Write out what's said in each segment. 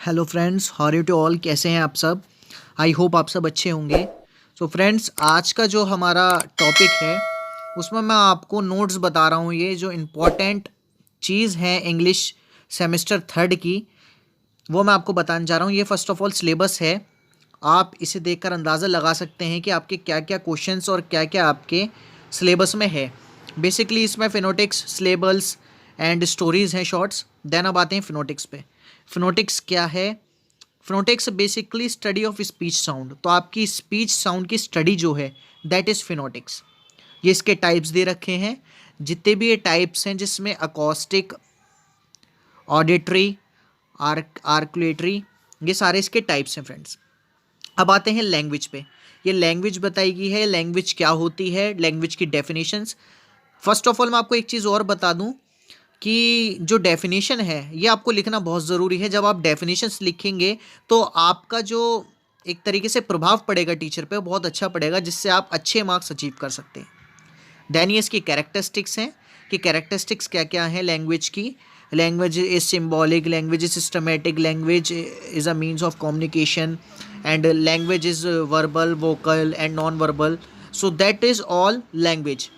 Hello friends, how are you to all. कैसे हैं आप सब। आई होप आप सब अच्छे होंगे। सो फ्रेंड्स, आज का जो हमारा टॉपिक है उसमें मैं आपको नोट्स बता रहा हूँ। ये जो इम्पोर्टेंट चीज़ है इंग्लिश सेमेस्टर थर्ड की, वो मैं आपको बताने जा रहा हूँ। ये फर्स्ट ऑफ ऑल सिलेबस है। आप इसे देखकर अंदाज़ा लगा सकते हैं कि आपके क्या क्या क्वेश्चंस और क्या क्या आपके सिलेबस में है। बेसिकली इसमें फिनोटिक्स, सिलेबल्स एंड स्टोरीज़ हैं, शॉर्ट्स। देन अब आते हैं फिनोटिक्स पे। फिनोटिक्स क्या है? Phonetics basically study of speech sound. तो आपकी स्पीच साउंड की स्टडी जो है दैट इज़ फिनोटिक्स। ये इसके टाइप्स दे रखे हैं। जितने भी ये टाइप्स हैं, जिसमें अकॉस्टिक, ऑडिटरी, आर्कुलेटरी, ये सारे इसके टाइप्स हैं फ्रेंड्स। अब आते हैं लैंग्वेज पे। ये लैंग्वेज बताई गई है, लैंग्वेज क्या होती है, लैंग्वेज की डेफिनेशंस। फर्स्ट ऑफ ऑल मैं आपको एक चीज़ और बता दूं कि जो डेफिनेशन है ये आपको लिखना बहुत ज़रूरी है। जब आप डेफिनेशंस लिखेंगे तो आपका जो एक तरीके से प्रभाव पड़ेगा टीचर पे, बहुत अच्छा पड़ेगा, जिससे आप अच्छे मार्क्स अचीव कर सकते हैं। देन ये इसकी कैरेक्टरिस्टिक्स हैं कि कैरेक्टरिस्टिक्स क्या क्या हैं लैंग्वेज की। Language is symbolic, language is systematic, language is a means of communication, and language is verbal, vocal and non verbal. So that is all language.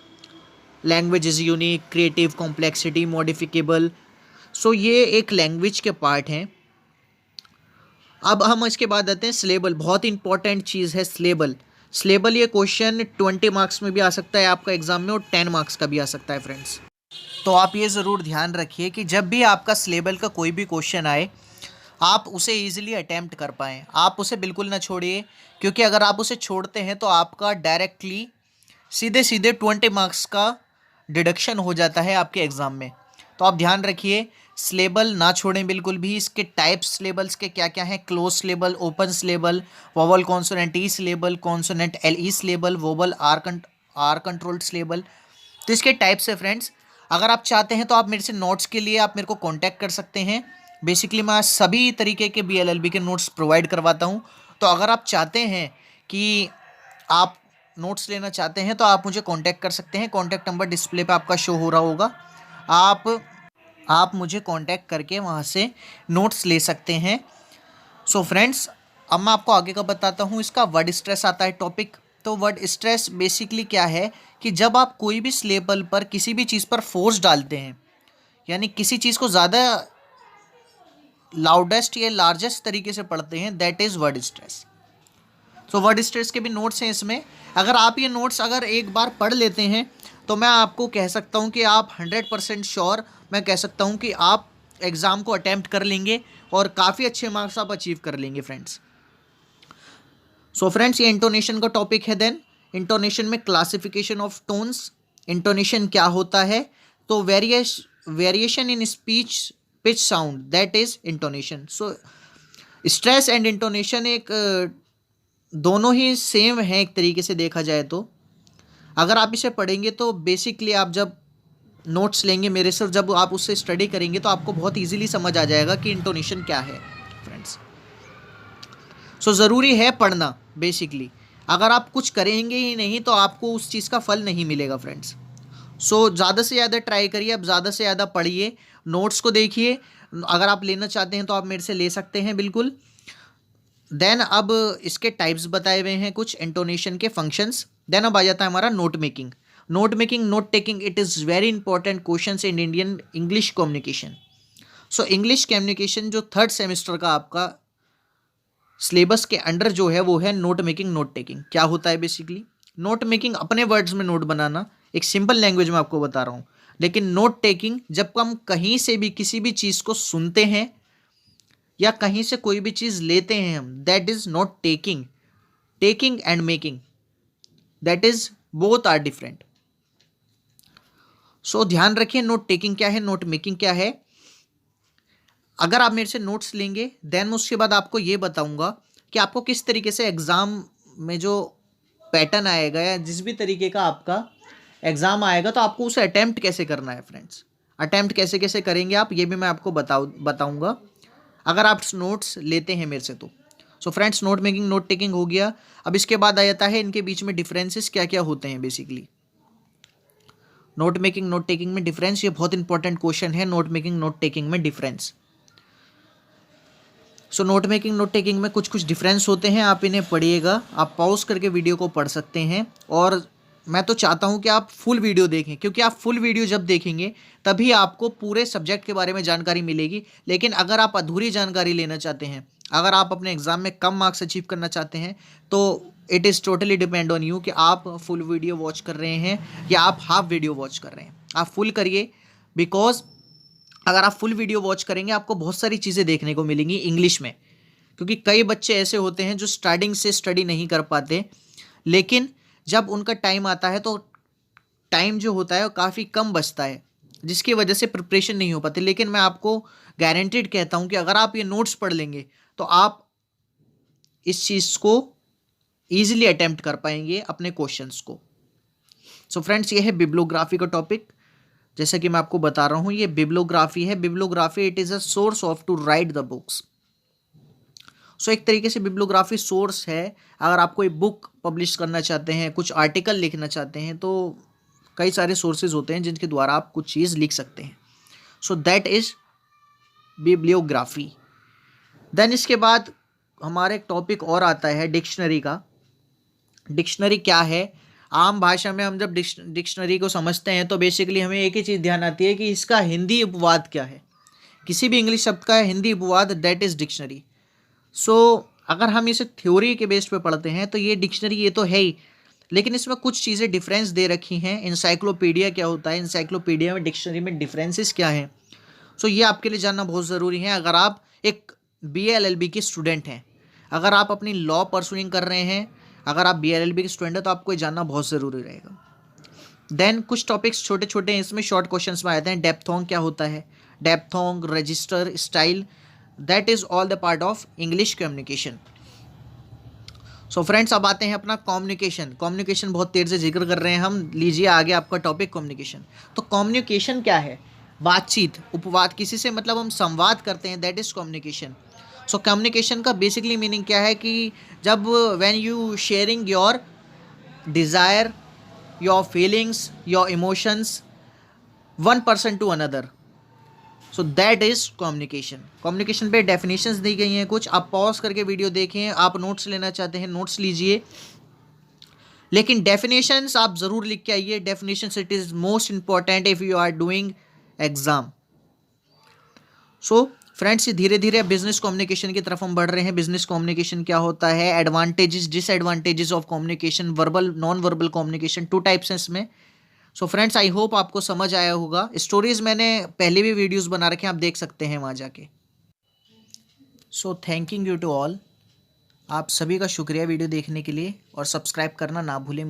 Language is unique, creative, complexity, modifiable. So ये एक language के part हैं। अब हम इसके बाद आते हैं सिलेबल। बहुत इंपॉर्टेंट चीज़ है सिलेबल। सिलेबल ये क्वेश्चन 20 मार्क्स में भी आ सकता है आपका एग्जाम में, और 10 मार्क्स का भी आ सकता है फ्रेंड्स। तो आप ये ज़रूर ध्यान रखिए कि जब भी आपका सिलेबल का कोई भी क्वेश्चन आए, आप उसे ईजिली अटैम्प्ट कर पाएँ। आप उसे बिल्कुल ना छोड़िए, क्योंकि अगर आप उसे छोड़ते हैं तो आपका डायरेक्टली सीधे सीधे 20 मार्क्स का डिडक्शन हो जाता है आपके एग्ज़ाम में। तो आप ध्यान रखिए, सिलेबल ना छोड़ें बिल्कुल भी। इसके टाइप्स सिलेबल्स के क्या क्या हैं: close syllable, open syllable, vowel consonant E syllable, consonant L E syllable, vowel R controlled syllable. तो इसके टाइप्स है फ्रेंड्स। अगर आप चाहते हैं तो आप मेरे से नोट्स के लिए आप मेरे को कांटेक्ट कर सकते हैं। बेसिकली मैं सभी तरीके के BLLB के नोट्स प्रोवाइड करवाता हूं। तो अगर आप चाहते हैं कि आप नोट्स लेना चाहते हैं तो आप मुझे कांटेक्ट कर सकते हैं। कांटेक्ट नंबर डिस्प्ले पे आपका शो हो रहा होगा। आप आप मुझे कांटेक्ट करके वहाँ से नोट्स ले सकते हैं। सो फ्रेंड्स, अब मैं आपको आगे का बताता हूँ। इसका वर्ड स्ट्रेस आता है टॉपिक। तो वर्ड स्ट्रेस बेसिकली क्या है कि जब आप कोई भी सिलेबल पर किसी भी चीज़ पर फोर्स डालते हैं, यानी किसी चीज़ को ज़्यादा लाउडेस्ट या लार्जेस्ट तरीके से पढ़ते हैं, that is word stress. So word stress के भी नोट्स हैं इसमें। अगर आप ये नोट्स अगर एक बार पढ़ लेते हैं तो मैं आपको कह सकता हूँ कि आप 100% श्योर, मैं कह सकता हूँ कि आप एग्ज़ाम को अटैम्प्ट कर लेंगे और काफ़ी अच्छे मार्क्स आप अचीव कर लेंगे फ्रेंड्स। सो फ्रेंड्स, ये इंटोनेशन का टॉपिक है। देन इंटोनेशन में क्लासिफिकेशन ऑफ टोन्स। इंटोनेशन क्या होता है? तो variation in speech pitch sound, that is intonation. So stress and intonation एक दोनों ही सेम है एक तरीके से देखा जाए तो। अगर आप इसे पढ़ेंगे तो बेसिकली आप जब नोट्स लेंगे मेरे से, जब आप उससे स्टडी करेंगे तो आपको बहुत इजीली समझ आ जाएगा कि इंटोनेशन क्या है फ्रेंड्स। सो ज़रूरी है पढ़ना बेसिकली। अगर आप कुछ करेंगे ही नहीं तो आपको उस चीज़ का फल नहीं मिलेगा फ्रेंड्स। सो ज़्यादा से ज़्यादा ट्राई करिए, अब ज़्यादा से ज़्यादा पढ़िए, नोट्स को देखिए। अगर आप लेना चाहते हैं तो आप मेरे से ले सकते हैं बिल्कुल। देन अब इसके टाइप्स बताए हुए हैं, कुछ इंटोनेशन के फंक्शंस। देन अब आ जाता है हमारा note making. Note taking it is very important question in Indian English communication. So English communication जो थर्ड सेमेस्टर का आपका सिलेबस के अंडर जो है वो है नोट मेकिंग। नोट टेकिंग क्या होता है बेसिकली? नोट मेकिंग अपने वर्ड्स में नोट बनाना, एक सिंपल लैंग्वेज में आपको बता रहा हूँ। लेकिन नोट टेकिंग जब हम कहीं से भी किसी भी चीज़ को सुनते हैं या कहीं से कोई भी चीज़ लेते हैं हम, that is note taking. Taking and making, that is both are different. So ध्यान रखिए, नोट टेकिंग क्या है, नोट मेकिंग क्या है। अगर आप मेरे से नोट्स लेंगे देन उसके बाद आपको ये बताऊंगा कि आपको किस तरीके से एग्ज़ाम में जो पैटर्न आएगा या जिस भी तरीके का आपका एग्ज़ाम आएगा तो आपको उसे अटैम्प्ट कैसे करना है फ्रेंड्स। अटैम्प्ट कैसे कैसे करेंगे आप, ये भी मैं आपको बताऊंगा अगर आप नोट्स लेते हैं मेरे से तो। So friends, note making note taking हो गया। अब इसके बाद आ जाता है इनके बीच में डिफरेंसेस क्या क्या होते हैं basically. Note making note taking में डिफरेंस, ये बहुत इंपॉर्टेंट क्वेश्चन है। नोट मेकिंग नोट टेकिंग में difference. So note making note taking में कुछ कुछ डिफरेंस होते हैं, आप इन्हें पढ़िएगा, आप पॉज करके वीडियो को पढ़ सकते हैं। और मैं तो चाहता हूं कि आप फुल वीडियो देखें, क्योंकि आप फुल वीडियो जब देखेंगे तभी आपको पूरे सब्जेक्ट के बारे में जानकारी मिलेगी। लेकिन अगर आप अधूरी जानकारी लेना चाहते हैं, अगर आप अपने एग्जाम में कम मार्क्स अचीव करना चाहते हैं, तो it is totally depend on you कि आप फुल वीडियो वॉच कर रहे हैं या आप हाफ वीडियो वॉच कर रहे हैं। आप फुल करिए, बिकॉज अगर आप फुल वीडियो वॉच करेंगे आपको बहुत सारी चीज़ें देखने को मिलेंगी इंग्लिश में, क्योंकि कई बच्चे ऐसे होते हैं जो स्टार्टिंग से स्टडी नहीं कर पाते, लेकिन जब उनका टाइम आता है तो टाइम जो होता है वो काफ़ी कम बचता है, जिसकी वजह से प्रिपरेशन नहीं हो पाती। लेकिन मैं आपको गारंटेड कहता हूँ कि अगर आप ये नोट्स पढ़ लेंगे तो आप इस चीज़ को ईजिली अटेम्प्ट कर पाएंगे अपने क्वेश्चंस को। सो फ्रेंड्स, ये है बिब्लियोग्राफी का टॉपिक। जैसा कि मैं आपको बता रहा हूँ, ये बिब्लियोग्राफी है। Bibliography it is a source of to write the books. So एक तरीके से बिब्लियोग्राफी सोर्स है। अगर आप कोई बुक पब्लिश करना चाहते हैं, कुछ आर्टिकल लिखना चाहते हैं, तो कई सारे सोर्सेज होते हैं जिनके द्वारा आप कुछ चीज़ लिख सकते हैं। So that is bibliography. Then इसके बाद हमारा एक टॉपिक और आता है डिक्शनरी का। डिक्शनरी क्या है? आम भाषा में हम जब डिक्शनरी को समझते हैं तो बेसिकली हमें एक ही चीज़ ध्यान आती है कि इसका हिंदी उपवाद क्या है। किसी भी इंग्लिश शब्द का हिंदी उपवाद, दैट इज़ डिक्शनरी। सो अगर हम इसे थ्योरी के बेस पे पढ़ते हैं तो ये डिक्शनरी ये तो है ही, लेकिन इसमें कुछ चीज़ें डिफरेंस दे रखी हैं। इंसाइक्लोपीडिया क्या होता है, इंसाइक्लोपीडिया में डिक्शनरी में डिफरेंसेस क्या हैं, सो ये आपके लिए जानना बहुत ज़रूरी है। अगर आप एक BA-LLB के स्टूडेंट हैं, अगर आप अपनी लॉ परसुइंग कर रहे हैं, अगर आप BA-LLB के स्टूडेंट हैं, तो आपको ये जानना बहुत ज़रूरी रहेगा। देन कुछ टॉपिक्स छोटे छोटे हैं, इसमें शॉर्ट क्वेश्चंस में आते हैं। डेप्थोंग क्या होता है, diphthong, register, style, that is all the part of English communication. So friends, अब आते हैं अपना कम्युनिकेशन। कम्युनिकेशन बहुत देर से जिक्र कर रहे हैं हम, लीजिए आगे आपका टॉपिक कम्युनिकेशन। तो कम्युनिकेशन क्या है? बातचीत, उपवाद, किसी से मतलब हम संवाद करते हैं, that is communication. So communication का बेसिकली मीनिंग क्या है कि जब when you sharing your desire, your feelings, your emotions one person to another, so that is communication. Communication पे डेफिनेशंस दी गई हैं कुछ, आप पॉज करके वीडियो देखें। आप नोट्स लेना चाहते हैं, नोट्स लीजिए, लेकिन डेफिनेशंस आप ज़रूर लिख के आइए। Definitions it is most important if you are doing exam. So friends, धीरे धीरे बिजनेस कम्युनिकेशन की तरफ हम बढ़ रहे हैं। बिजनेस कम्युनिकेशन क्या होता है, advantages, disadvantages of communication, verbal, non verbal communication, 2 types हैं इसमें। सो फ्रेंड्स, आई होप आपको समझ आया होगा। स्टोरीज मैंने पहले भी वीडियोस बना रखे हैं, आप देख सकते हैं वहाँ जाके। सो थैंकिंग यू टू ऑल, आप सभी का शुक्रिया वीडियो देखने के लिए, और सब्सक्राइब करना ना भूलें।